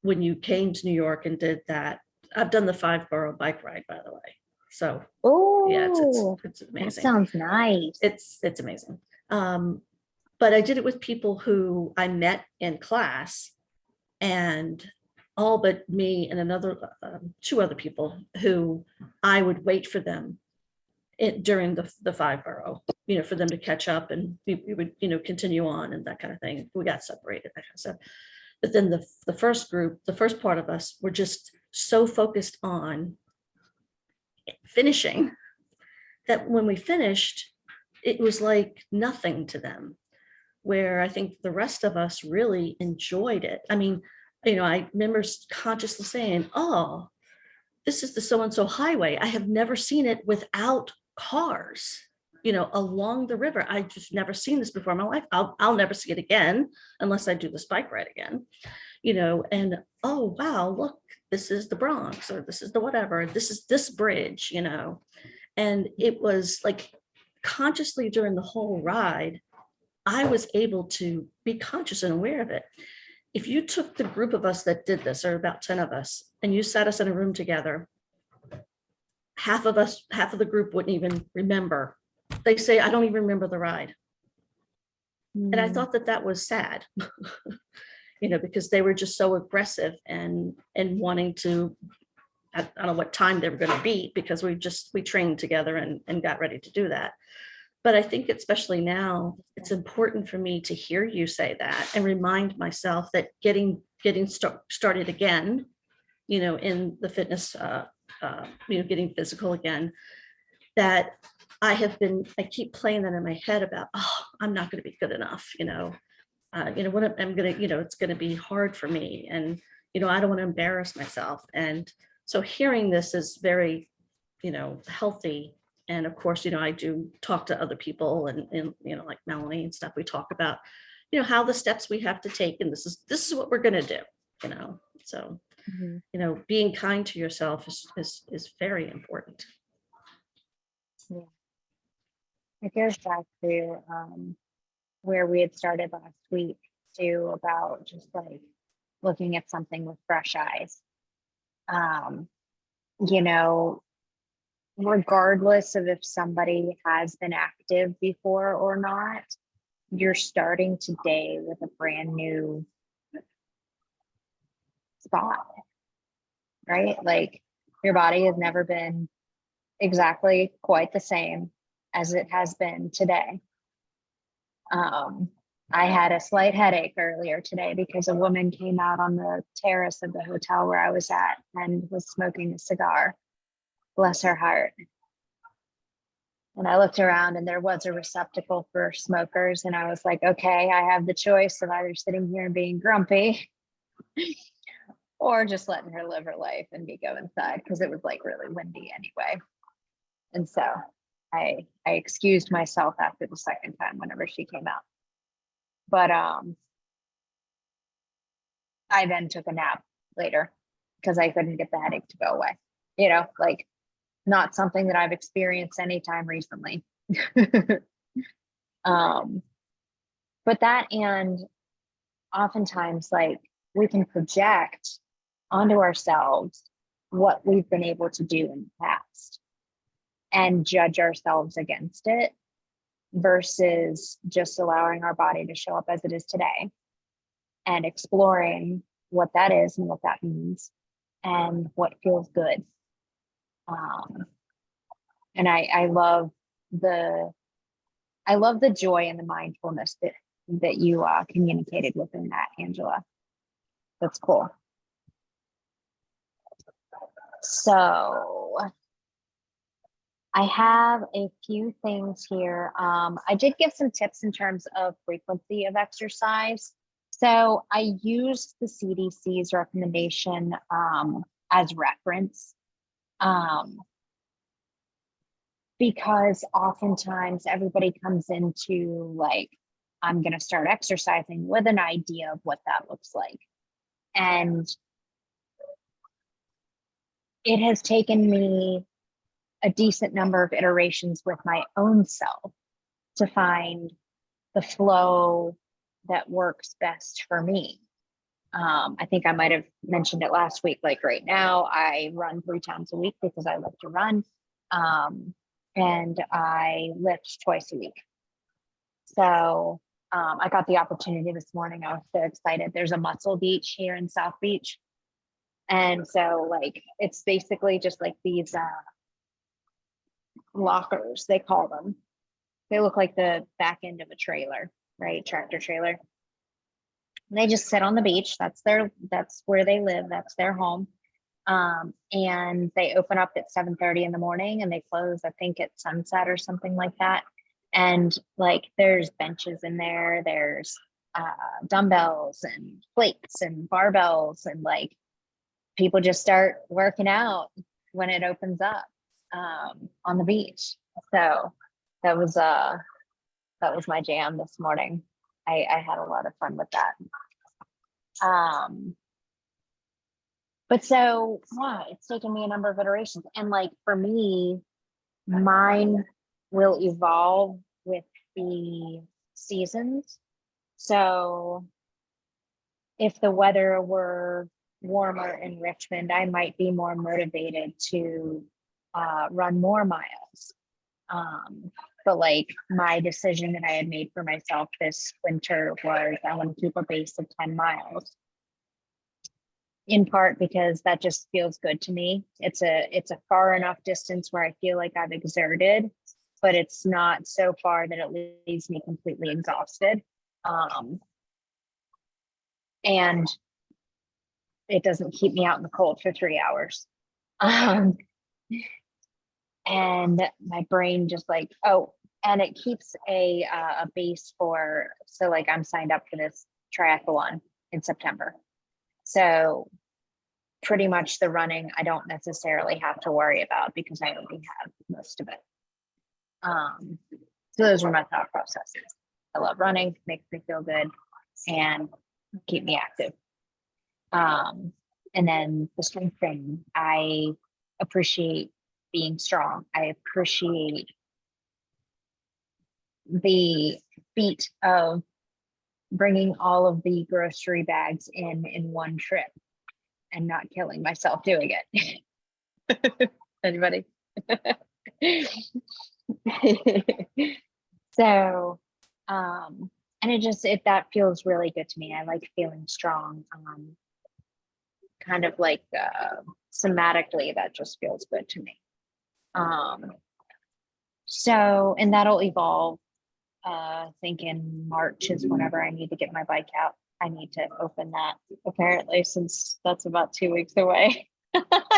when you came to New York and did that, I've done the 5-borough bike ride, by the way. So yeah, it's amazing. That sounds nice. It's amazing. But I did it with people who I met in class, and all but me and another 2 other people who I would wait for them during the 5-borough, for them to catch up, and we would, continue on and that kind of thing. We got separated, that kind of stuff. But then the first group, the first part of us, were just so focused on finishing that when we finished, it was like nothing to them, where I think the rest of us really enjoyed it. I mean, I remember consciously saying, oh, this is the so-and-so highway. I have never seen it without cars, along the river. I just never seen this before in my life. I'll never see it again unless I do this bike ride again, and oh, wow, look, this is the Bronx, or this is the whatever, this is this bridge, and it was like consciously during the whole ride, I was able to be conscious and aware of it. If you took the group of us that did this, or about 10 of us, and you sat us in a room together, half of the group wouldn't even remember. They say, I don't even remember the ride. And I thought that was sad, because they were just so aggressive and wanting to, I don't know what time they were going to beat, because we trained together and got ready to do that. But I think especially now, it's important for me to hear you say that and remind myself that getting started again, in the fitness, getting physical again, that I keep playing that in my head about, oh, I'm not going to be good enough, what I'm going to, it's going to be hard for me. And, I don't want to embarrass myself. And so hearing this is very, healthy And of course, I do talk to other people and like Melanie and stuff. We talk about, how the steps we have to take, and this is what we're going to do, so, Mhm. being kind to yourself is very important. It goes back to where we had started last week too, about just like looking at something with fresh eyes. You know, regardless of if somebody has been active before or not, you're starting today with a brand new spot, right? Like your body has never been exactly quite the same as it has been today. I had a slight headache earlier today because a woman came out on the terrace of the hotel where I was at and was smoking a cigar. Bless her heart. And I looked around and there was a receptacle for smokers. And I was like, okay, I have the choice of either sitting here and being grumpy or just letting her live her life and me go inside, because it was like really windy anyway. And so I excused myself after the second time whenever she came out. But I then took a nap later because I couldn't get the headache to go away. Like not something that I've experienced anytime recently. But that, and oftentimes like we can project onto ourselves what we've been able to do in the past and judge ourselves against it, versus just allowing our body to show up as it is today and exploring what that is and what that means and what feels good. And I love the joy and the mindfulness that you communicated within that, Angela. That's cool. So I have a few things here. I did give some tips in terms of frequency of exercise. So I used the CDC's recommendation as reference, because oftentimes everybody comes into like, I'm going to start exercising with an idea of what that looks like. And it has taken me a decent number of iterations with my own self to find the flow that works best for me. I think I might have mentioned it last week. Like right now, I run 3 times a week because I love to run. And I lift twice a week. So I got the opportunity this morning. I was so excited. There's a muscle beach here in South Beach. And so like, it's basically just like these lockers, they call them. They look like the back end of a trailer, right? Tractor trailer. And they just sit on the beach. That's where they live. That's their home. And they open up at 7:30 in the morning and they close, I think, at sunset or something like that. And like, there's benches in there, there's dumbbells and plates and barbells, and like people just start working out when it opens up on the beach. So that was my jam this morning. I had a lot of fun with that. But so, yeah, it's taken me a number of iterations. And like for me, mine will evolve with the seasons. So if the weather were warmer in Richmond, I might be more motivated to run more miles. But like my decision that I had made for myself this winter was I want to keep a base of 10 miles. In part because that just feels good to me. It's a far enough distance where I feel like I've exerted, but it's not so far that it leaves me completely exhausted. And it doesn't keep me out in the cold for 3 hours. And my brain just like, oh, and it keeps a base for, so like I'm signed up for this triathlon in September. So pretty much the running, I don't necessarily have to worry about because I already have most of it. So those were my thought processes. I love running, makes me feel good and keep me active. And then the strength training, I appreciate being strong. I appreciate the feat of bringing all of the grocery bags in one trip and not killing myself doing it. Anybody? So, and that feels really good to me. I like feeling strong. Kind of like somatically, that just feels good to me. So, and that'll evolve. I think in March is whenever I need to get my bike out. I need to open that apparently, since that's about 2 weeks away. I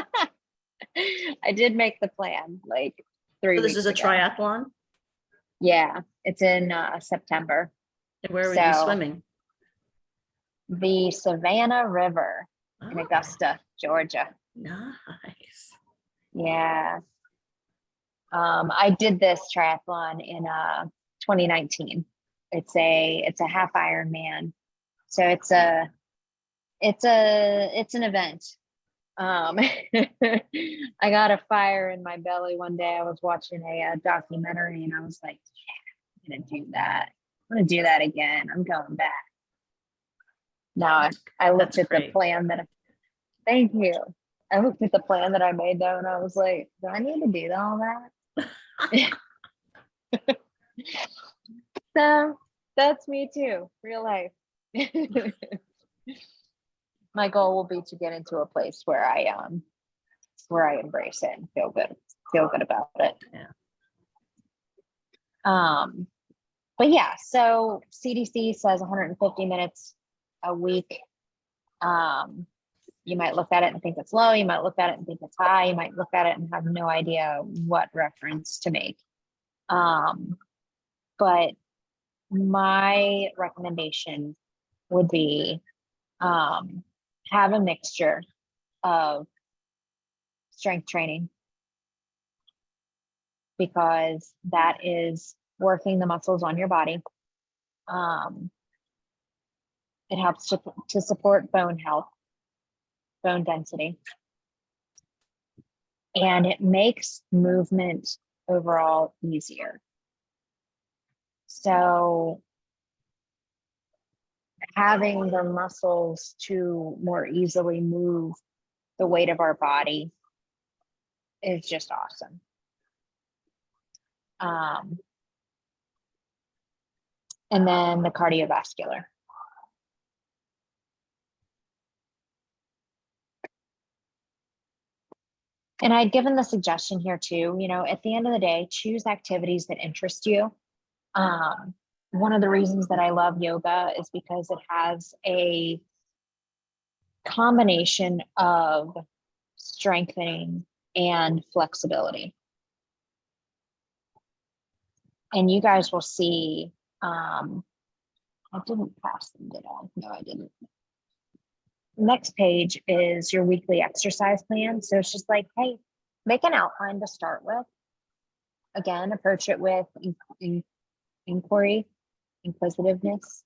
did make the plan like 3 So weeks this is a ago. triathlon? Yeah, it's in September. And where are you So- swimming? The Savannah River in Oh, Augusta, Georgia. nice. Yeah. I did this triathlon in 2019. It's a half Ironman. So it's an event. I got a fire in my belly one day. I was watching a documentary and I was like, yeah, I'm gonna do that. I'm gonna do that again. I'm going back. Now I looked That's at the great. plan thank you. I looked at the plan that I made though, and I was like, do I need to do all that? So that's me too, real life. My goal will be to get into a place where I embrace it and feel good about it. Yeah. But yeah, so CDC says 150 minutes a week. You might look at it and think it's low. You might look at it and think it's high. You might look at it and have no idea what reference to make. But my recommendation would be have a mixture of strength training, because that is working the muscles on your body. It helps to support bone health, bone density, and it makes movement overall easier. So having the muscles to more easily move the weight of our body is just awesome. And then the cardiovascular. And I'd given the suggestion here too, at the end of the day, choose activities that interest you. One of the reasons that I love yoga is because it has a combination of strengthening and flexibility. And you guys will see, I didn't pass them, did I? No, I didn't. Next page is your weekly exercise plan. So it's just like, hey, make an outline to start with. Again, approach it with inquiry, inquisitiveness.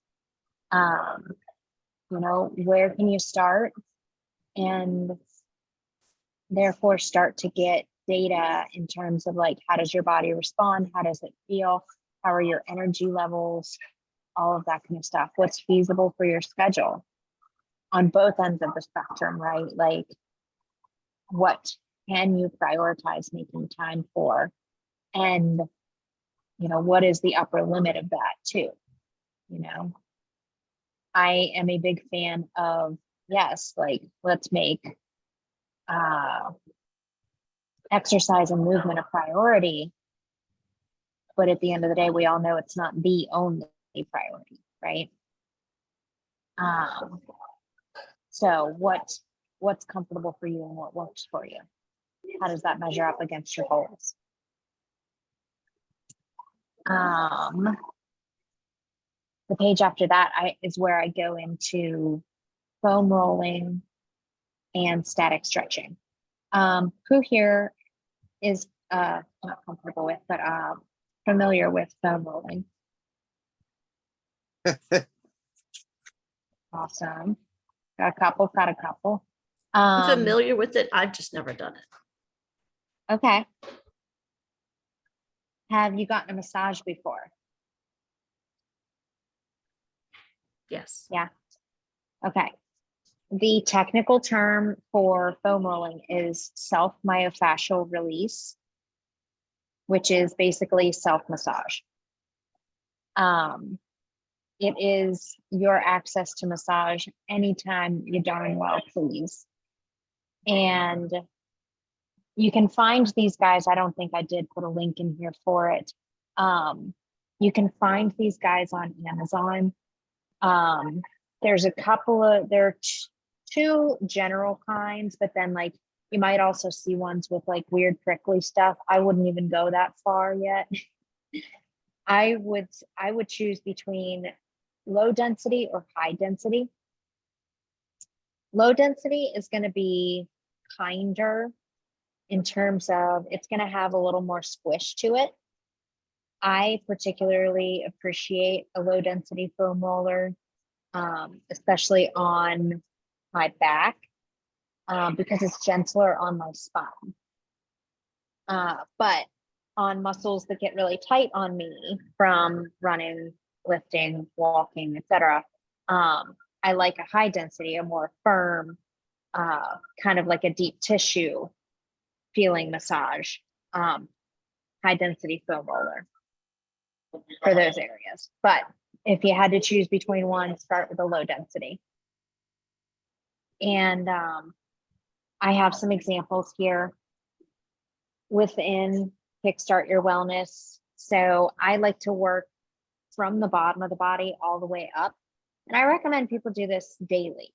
Where can you start? And therefore start to get data in terms of like, how does your body respond? How does it feel? How are your energy levels? All of that kind of stuff. What's feasible for your schedule on both ends of the spectrum, right? Like, what can you prioritize making time for? And, what is the upper limit of that too? I am a big fan of, yes, like, let's make exercise and movement a priority. But at the end of the day, we all know it's not the only priority, right? So what's comfortable for you and what works for you? How does that measure up against your goals? The page after that is where I go into foam rolling and static stretching. Who here is not comfortable with, but familiar with foam rolling? Awesome. Got a couple, got a couple. I'm familiar with it. I've just never done it. Okay. Have you gotten a massage before? Yes. Yeah. Okay. The technical term for foam rolling is self-myofascial release, which is basically self-massage. It is your access to massage anytime you darn well please. And you can find these guys. I don't think I did put a link in here for it. You can find these guys on Amazon. There's a couple of, there are two general kinds, but then like you might also see ones with like weird prickly stuff. I wouldn't even go that far yet. I would choose between low density or high density. Low density is going to be kinder in terms of it's going to have a little more squish to it. I particularly appreciate a low density foam roller, especially on my back, because it's gentler on my spine. But on muscles that get really tight on me from running, lifting, walking, etc., I like a high density, a more firm, kind of like a deep tissue feeling massage, high density foam roller for those areas. But if you had to choose between one, start with a low density. And I have some examples here within Kickstart Your Wellness. So I like to work from the bottom of the body all the way up. And I recommend people do this daily.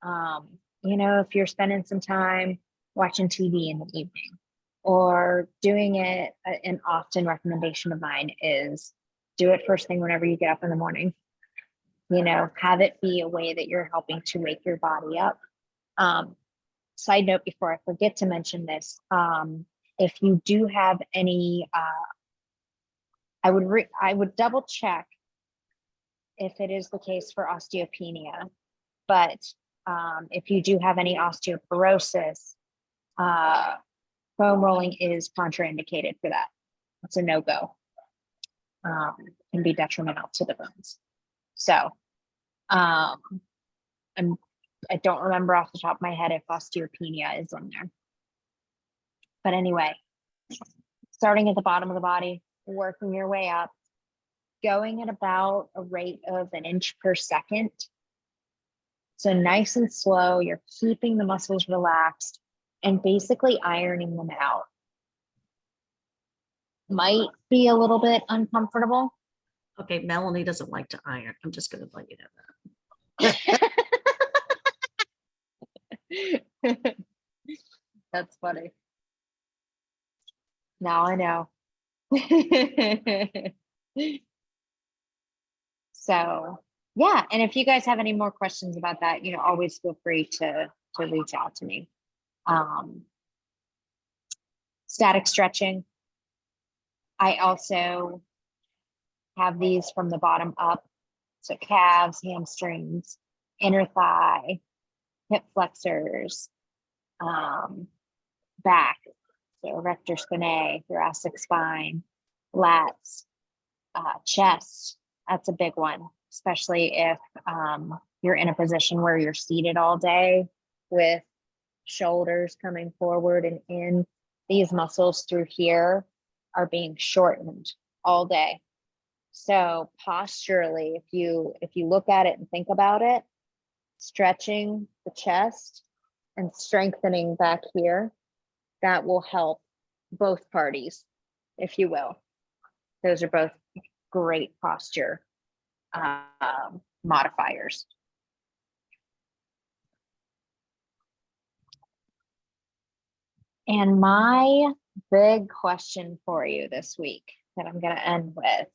You know, if you're spending some time watching TV in the evening or doing it, an often recommendation of mine is do it first thing whenever you get up in the morning. You know, have it be a way that you're helping to wake your body up. Side note before I forget to mention this, if you do have any, I would double check if it is the case for osteopenia, but if you do have any osteoporosis, foam rolling is contraindicated for that. It's a no-go. Can be detrimental to the bones. So I don't remember off the top of my head if osteopenia is in there. But anyway, starting at the bottom of the body, working your way up, going at about a rate of 1 inch per second. So nice and slow, you're keeping the muscles relaxed and basically ironing them out. Might be a little bit uncomfortable. Okay, Melanie doesn't like to iron. I'm just going to let you know that. That's funny. Now I know. So yeah, and if you guys have any more questions about that, you know, always feel free to reach out to me. Static stretching. I also have these from the bottom up. So calves, hamstrings, inner thigh, hip flexors, back, so erector spinae, thoracic spine, lats, chest. That's a big one, especially if you're in a position where you're seated all day with shoulders coming forward and in. These muscles through here are being shortened all day. So posturally, if you look at it and think about it, stretching the chest and strengthening back here, that will help both parties, if you will. Those are both great posture modifiers. And my big question for you this week that I'm going to end with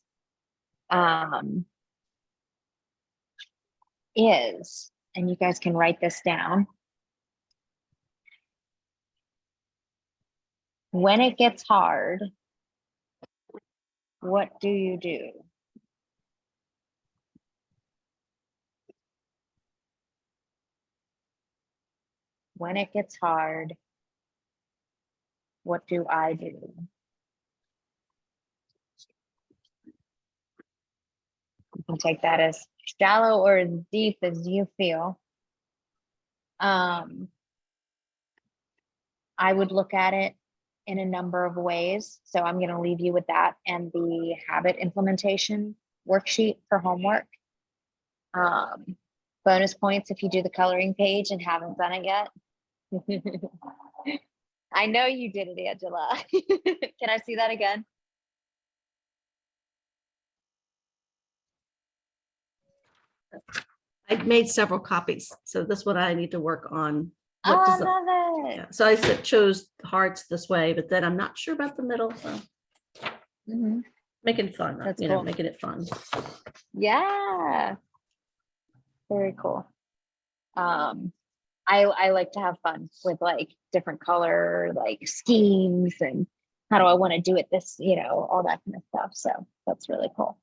is, and you guys can write this down, when it gets hard, What do you do? When it gets hard, what do I do? You can take that as shallow or as deep as you feel. I would look at it in a number of ways. So I'm going to leave you with that and the habit implementation worksheet for homework. Bonus points if you do the coloring page and haven't done it yet. I know you did it, Angela. Can I see that again? I made several copies, so that's what I need to work on. Oh, What I does the- love it. yeah. So I chose hearts this way, but then I'm not sure about the middle. So Mhm. making it fun, That's you know, cool. making it fun. Yeah. Very cool. I like to have fun with like different color like schemes and how do I want to do it this, you know, all that kind of stuff. So that's really cool.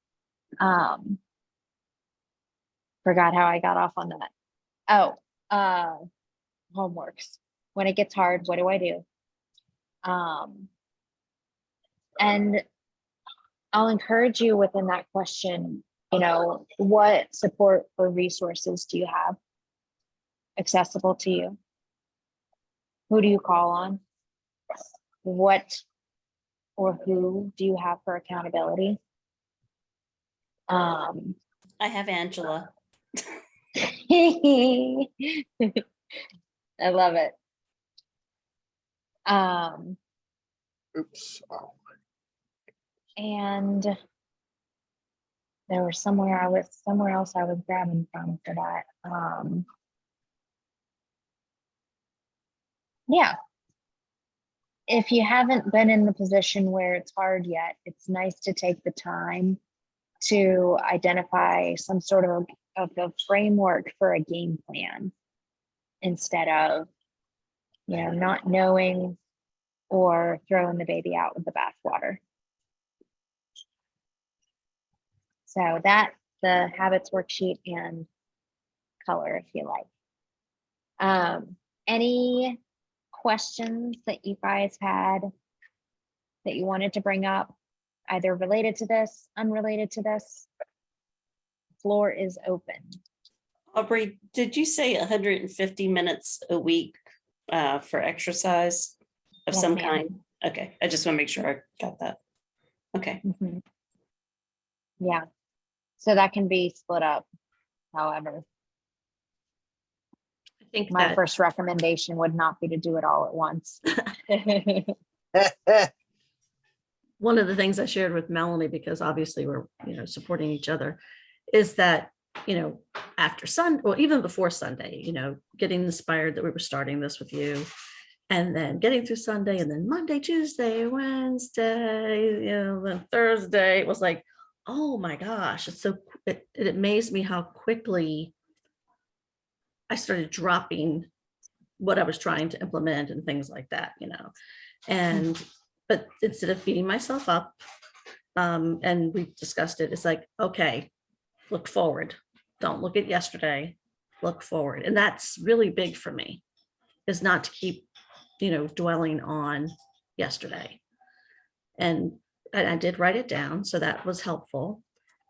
Forgot how I got off on that. Oh, homeworks. When it gets hard, what do I do? And I'll encourage you within that question, you know, what support or resources do you have accessible to you? Who do you call on? What or who do you have for accountability? I have Angela. I love it. Oops. Oh. And there was somewhere else I was grabbing from for that. Yeah. If you haven't been in the position where it's hard yet, it's nice to take the time to identify some sort of a framework for a game plan instead of, you know, not knowing or throwing the baby out with the bathwater. So that's the habits worksheet and color, if you like. Any questions that you guys had that you wanted to bring up, either related to this, unrelated to this? Floor is open. Aubrey, did you say 150 minutes a week for exercise of Yes, some ma'am. kind? Okay, I just want to make sure I got that. Okay. Mhm. Yeah. So that can be split up. However, I think my that first recommendation would not be to do it all at once. one of the things I shared with Melanie, because obviously we're, you know, supporting each other, is that, you know, after Sunday, or even before Sunday, you know, getting inspired that we were starting this with you, and then getting through Sunday, and then Monday, Tuesday, Wednesday, you know, then Thursday, it was like, oh my gosh, it amazed me how quickly I started dropping what I was trying to implement and things like that, you know. And but instead of beating myself up, and we discussed it, it's like, okay, look forward. Don't look at yesterday, look forward. And that's really big for me, is not to keep, you know, dwelling on yesterday. And I did write it down, so that was helpful.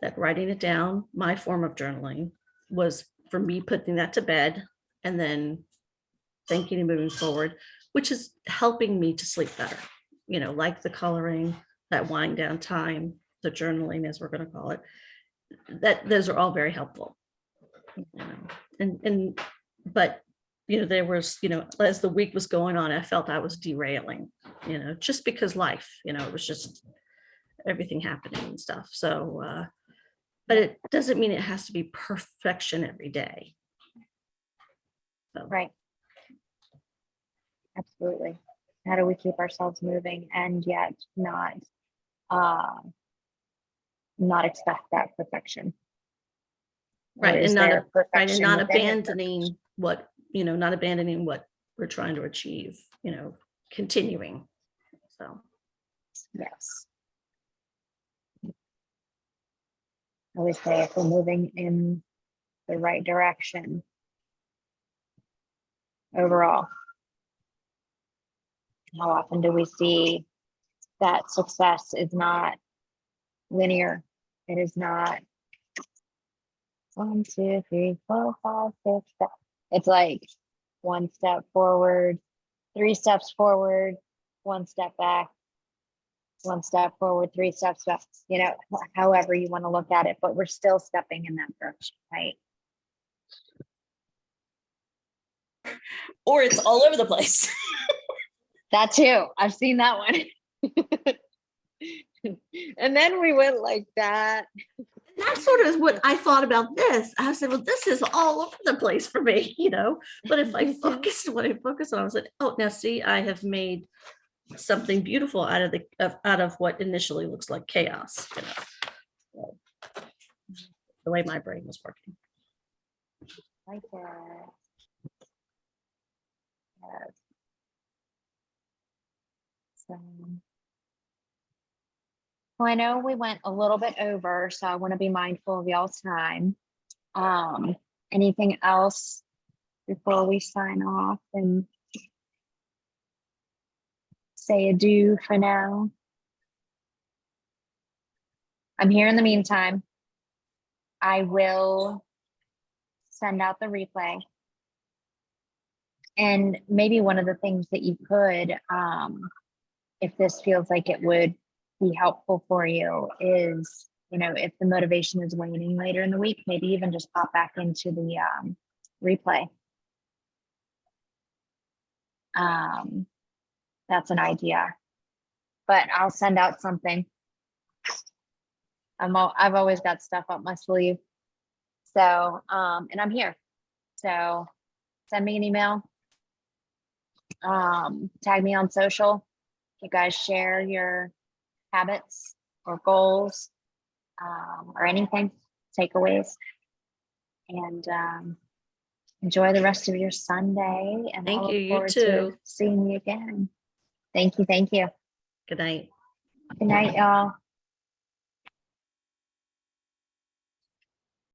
That writing it down, my form of journaling, was for me putting that to bed and then thinking and moving forward, which is helping me to sleep better, you know, like the coloring, that wind down time, the journaling, as we're going to call it, that those are all very helpful, you know. But you know, there was, you know, as the week was going on, I felt I was derailing, you know, just because life, you know, it was just everything happening and stuff. So but it doesn't mean it has to be perfection every day. So. Right. Absolutely. How do we keep ourselves moving and yet not expect that perfection? Or Right, is and there not perfection within abandoning what, you know, not abandoning what we're trying to achieve, you know, continuing. So Yes. I always say if we're moving in the right direction overall. How often do we see that success is not linear? It is not 1, 2, 3, 4, 5, 6, 7. It's like 1 step forward, 3 steps forward, 1 step back, 1 step forward, 3 steps back, however you want to look at it, but we're still stepping in that direction, right? Or it's all over the place. That too. I've seen that one. And then we went like that. That's sort of what I thought about this. I said, well, this is all over the place for me, but if I focused what I focused on, I was like, oh, now see, I have made something beautiful out of what initially looks like chaos, So, the way my brain was working. Like that. Yes. So, well, I know we went a little bit over, so I want to be mindful of y'all's time. Anything else before we sign off and say adieu for now? I'm here in the meantime. I will send out the replay. And maybe one of the things that you could, if this feels like it would be helpful for you, is, if the motivation is waning later in the week, maybe even just pop back into the replay. That's an idea. But I'll send out something. I've always got stuff up my sleeve. So, and I'm here. So send me an email. Tag me on social. You guys share your habits or goals, or anything, takeaways, and enjoy the rest of your Sunday. And Thank I look you. You forward to too. seeing you again. Thank you. Thank you. Good night. Good night, y'all.